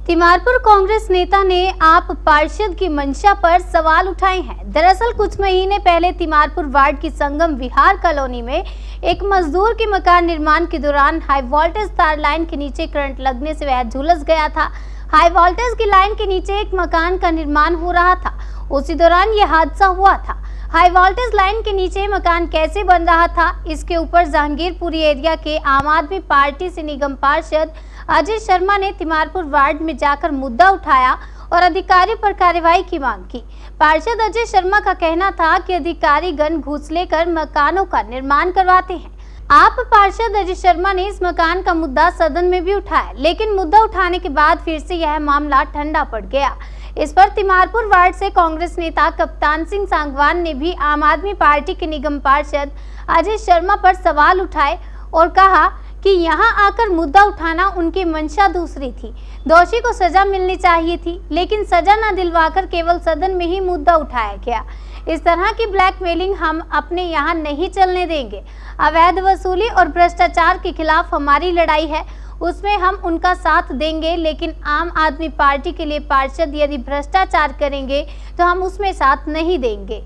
तिमारपुर कांग्रेस नेता ने आप पार्षद की मंशा पर सवाल उठाए हैं। दरअसल कुछ महीने पहले तिमारपुर वार्ड की संगम विहार कॉलोनी में एक मजदूर के मकान निर्माण के दौरान हाई वोल्टेज तार लाइन के नीचे करंट लगने से वह झुलस गया था। हाई वोल्टेज की लाइन के नीचे एक मकान का निर्माण हो रहा था, उसी दौरान यह हादसा हुआ था। हाई वोल्टेज लाइन के नीचे मकान कैसे बन रहा था, इसके ऊपर जहांगीरपुरी एरिया के आम आदमी पार्टी से निगम पार्षद अजय शर्मा ने तिमारपुर वार्ड में जाकर मुद्दा उठाया और अधिकारियों पर कार्रवाई की मांग की। पार्षद अजय शर्मा का कहना था कि अधिकारीगण घूस लेकर मकानों का निर्माण करवाते हैं। आप पार्षद अजय शर्मा ने इस मकान का मुद्दा सदन में भी उठाया, लेकिन मुद्दा उठाने के बाद फिर से यह मामला ठंडा पड़ गया। इस पर तिमारपुर वार्ड से कांग्रेस नेता कप्तान सिंह सांगवान ने भी आम आदमी पार्टी के निगम पार्षद अजय शर्मा पर सवाल उठाए और कहा कि यहां आकर मुद्दा उठाना उनकी मंशा दूसरी थी। दोषी को सजा मिलनी चाहिए थी, लेकिन सजा न दिलवाकर केवल सदन में ही मुद्दा उठाया गया। इस तरह की ब्लैकमेलिंग हम अपने यहां नहीं चलने देंगे। अवैध वसूली और भ्रष्टाचार के खिलाफ हमारी लड़ाई है, उसमें हम उनका साथ देंगे, लेकिन आम आदमी पार्टी के लिए पार्षद यदि भ्रष्टाचार करेंगे तो हम उसमें साथ नहीं देंगे।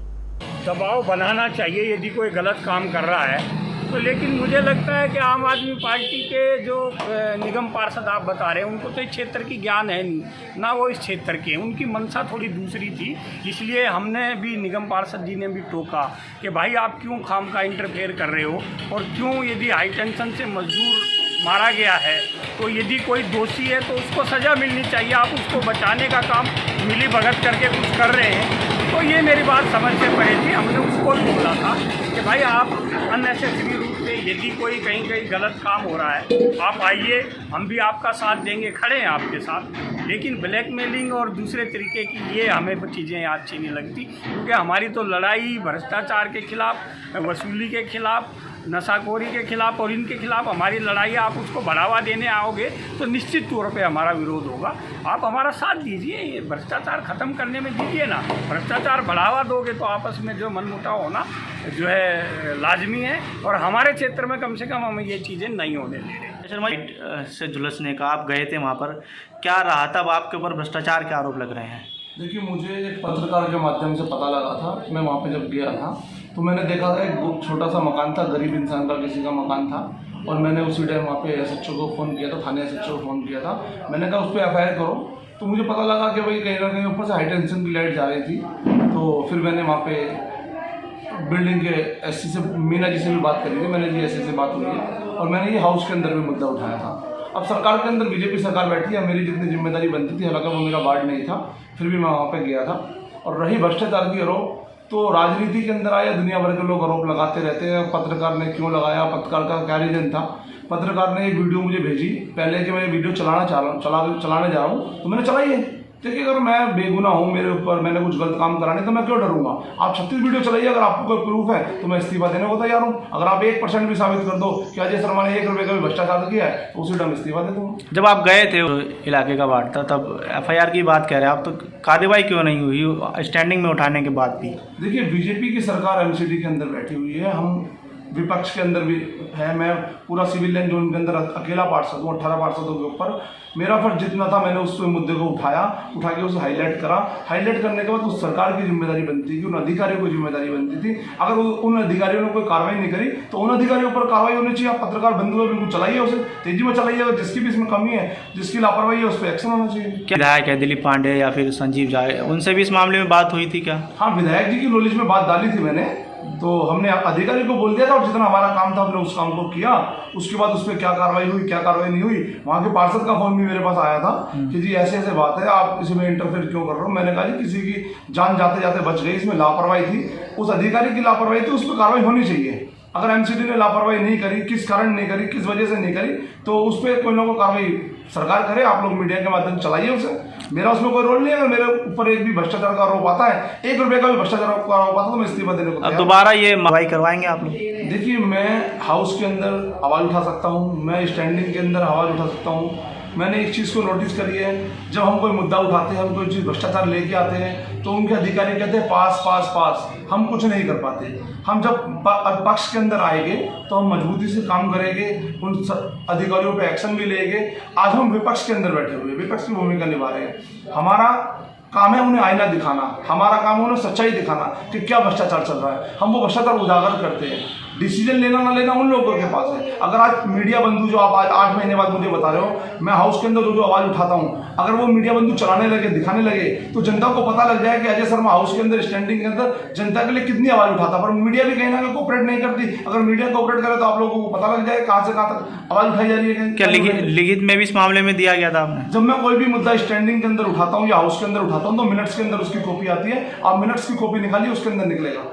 दबाव बनाना चाहिए यदि कोई गलत काम कर रहा है तो, लेकिन मुझे लगता है कि आम आदमी पार्टी के जो निगम पार्षद आप बता रहे हैं उनको तो इस क्षेत्र की ज्ञान है नहीं, ना वो इस क्षेत्र के, उनकी मंशा थोड़ी दूसरी थी। इसलिए हमने भी निगम पार्षद जी ने भी टोका कि भाई आप क्यों खाम का इंटरफेयर कर रहे हो, और क्यों यदि हाई टेंशन से मजदूर मारा गया है तो यदि कोई दोषी है तो उसको सज़ा मिलनी चाहिए। आप उसको बचाने का काम मिली भगत करके कुछ कर रहे हैं, तो ये मेरी बात समझ से परे थी। हमने उसको भी बोला था कि भाई आप अननेसेसरी रूप से यदि कोई कहीं गलत काम हो रहा है आप आइए, हम भी आपका साथ देंगे, खड़े हैं आपके साथ। लेकिन ब्लैकमेलिंग और दूसरे तरीके की ये हमें चीज़ें अच्छी नहीं लगती, क्योंकि हमारी तो लड़ाई भ्रष्टाचार के खिलाफ, वसूली के खिलाफ, नशाखोरी के खिलाफ और इनके खिलाफ हमारी लड़ाई। आप उसको बढ़ावा देने आओगे तो निश्चित तौर पे हमारा विरोध होगा। आप हमारा साथ दीजिए, ये भ्रष्टाचार ख़त्म करने में दीजिए ना। भ्रष्टाचार बढ़ावा दोगे तो आपस में जो मनमुटाव होना जो है लाजमी है, और हमारे क्षेत्र में कम से कम हम ये चीज़ें नहीं होने दे रहे। शर्मा से झुलसने का आप गए थे वहाँ पर, क्या रहा था? अब आपके ऊपर भ्रष्टाचार के आरोप लग रहे हैं। देखिए, मुझे एक पत्रकार के माध्यम से पता लगा था। मैं वहाँ पे जब गया था तो मैंने देखा था एक छोटा सा मकान था, गरीब इंसान का किसी का मकान था, और मैंने उसी टाइम वहाँ पे एसएचओ को फ़ोन किया था, थाने एसएचओ को फ़ोन किया था। मैंने कहा उस पर एफआईआर करो। तो मुझे पता लगा कि भाई कहीं ना कहीं ऊपर से हाई टेंशन की लाइट जा रही थी। तो फिर मैंने वहाँ पे बिल्डिंग के एससी से, मीना जी से भी बात करी थी। मैंने जी एससी से बात हुई है और मैंने ये हाउस के अंदर भी मुद्दा उठाया था। अब सरकार के अंदर बीजेपी सरकार बैठी है, मेरी जितनी जिम्मेदारी बनती थी, हालांकि वो मेरा वार्ड नहीं था, फिर भी मैं वहाँ पे गया था। और रही भ्रष्टाचार की आरोप, तो राजनीति के अंदर आया, दुनिया भर के लोग आरोप लगाते रहते हैं। पत्रकार ने क्यों लगाया, पत्रकार का क्या रीजन था? पत्रकार ने एक वीडियो मुझे भेजी पहले कि मैं वीडियो चलाने जा रहा हूँ, तो मैंने चलाई है। देखिए, अगर मैं बेगुनाह हूँ, मेरे ऊपर मैंने कुछ गलत काम करा नहीं, तो मैं क्यों डरूंगा? आप 36 वीडियो चलाइए, अगर आपको कोई प्रूफ है तो मैं इस्तीफा देने को तैयार हूँ। अगर आप 1% भी साबित कर दो कि अजय शर्मा ने 1 रुपये का भी भ्रष्टाचार किया है तो उसी टाइम इस्तीफा दे दूँगा। जब आप गए थे इलाके का वार्ड था, तब एफआईआर की बात कह रहे हैं आप, तो कार्रवाई क्यों नहीं हुई स्टैंडिंग में उठाने के बाद भी? देखिए, बीजेपी की सरकार एमसीडी के अंदर बैठी हुई है, हम विपक्ष के अंदर भी है। मैं पूरा सिविल लाइन जोन के अंदर अकेला पार्षद हूँ 18 पार्षदों के ऊपर। मेरा फर्ज जितना था मैंने उस मुद्दे को उठा के उसे हाईलाइट करा। हाईलाइट करने के बाद उस सरकार की जिम्मेदारी बनती थी, उन अधिकारियों की जिम्मेदारी बनती थी। अगर उन अधिकारियों ने कोई कार्रवाई नहीं करी तो उन अधिकारियों पर कार्रवाई होनी चाहिए। आप पत्रकार बंधु है, बिल्कुल चलाइए, उसे तेजी में चलाइए। अगर जिसकी भी इसमें कमी है, जिसकी लापरवाही है, उस पर एक्शन होना चाहिए। क्या विधायक है दिलीप पांडे या फिर संजीव झा, उनसे भी इस मामले में बात हुई थी क्या? हाँ, विधायक जी की नॉलेज में बात डाली थी मैंने, तो हमने अधिकारी को बोल दिया था और जितना हमारा काम था हमने उस काम को किया। उसके बाद उस पर क्या कार्रवाई हुई, क्या कार्रवाई नहीं हुई, वहाँ के पार्षद का फोन भी मेरे पास आया था कि जी ऐसे ऐसे बात है, आप इसमें इंटरफेयर क्यों कर रहे हो। मैंने कहा जी किसी की जान जाते जाते बच गई, इसमें लापरवाही थी, उस अधिकारी की लापरवाही थी, उस पर कार्रवाई होनी चाहिए। अगर एमसीडी ने लापरवाही नहीं करी, किस कारण नहीं करी, किस वजह से नहीं करी, तो उस पर कोई ना कोई कार्रवाई सरकार करे। आप लोग मीडिया के माध्यम से चलाइए उसे, मेरा उसमें कोई रोल नहीं है। अगर मेरे ऊपर एक भी भ्रष्टाचार का आरोप आता है, 1 रुपये का भी भ्रष्टाचार का आरोप आता है, तो मैं इस्तीफा देने को। अब दोबारा ये कार्रवाई करवाएंगे आप लोग? देखिए, मैं हाउस के अंदर आवाज़ उठा सकता हूँ, मैं स्टैंडिंग के अंदर आवाज़ उठा सकता हूँ, मैंने एक चीज़ को नोटिस करी है, जब हम कोई मुद्दा उठाते हैं, हम कोई चीज़ भ्रष्टाचार लेके आते हैं, तो उनके अधिकारी कहते हैं पास पास पास, हम कुछ नहीं कर पाते। हम जब पक्ष के अंदर आएंगे तो हम मजबूती से काम करेंगे, उन अधिकारियों पे एक्शन भी लेंगे। आज हम विपक्ष के अंदर बैठे हुए, विपक्ष की भूमिका निभा रहे हैं। हमारा काम है उन्हें आईना दिखाना, हमारा काम है उन्हें सच्चाई दिखाना कि क्या भ्रष्टाचार चल रहा है। हम वो भ्रष्टाचार उजागर करते हैं। डिसीजन लेना ना लेना उन लोगों के पास है। अगर आज मीडिया बंधु जो आप आज 8 महीने बाद मुझे बता रहे हो, मैं हाउस के अंदर जो आवाज़ उठाता हूँ, अगर वो मीडिया बंधु चलाने लगे, दिखाने लगे, तो जनता को पता लग जाए कि अजय शर्मा हाउस के अंदर स्टैंडिंग के अंदर जनता के लिए कितनी आवाज़ उठाता। पर मीडिया भी कहीं ना कहीं कोऑपरेट नहीं करती। अगर मीडिया कोऑपरेट करे तो आप लोगों को पता लग जाए कहाँ से कहाँ तक आवाज़ उठाई जा रही है। क्या लिखित में भी इस मामले में दिया गया था आपने? जब मैं कोई भी मुद्दा स्टैंडिंग के अंदर उठाता हूँ या हाउस के अंदर उठाता हूँ, तो मिनट्स के अंदर उसकी कॉपी आती है। आप मिनट्स की कॉपी निकालिए, उसके अंदर निकलेगा।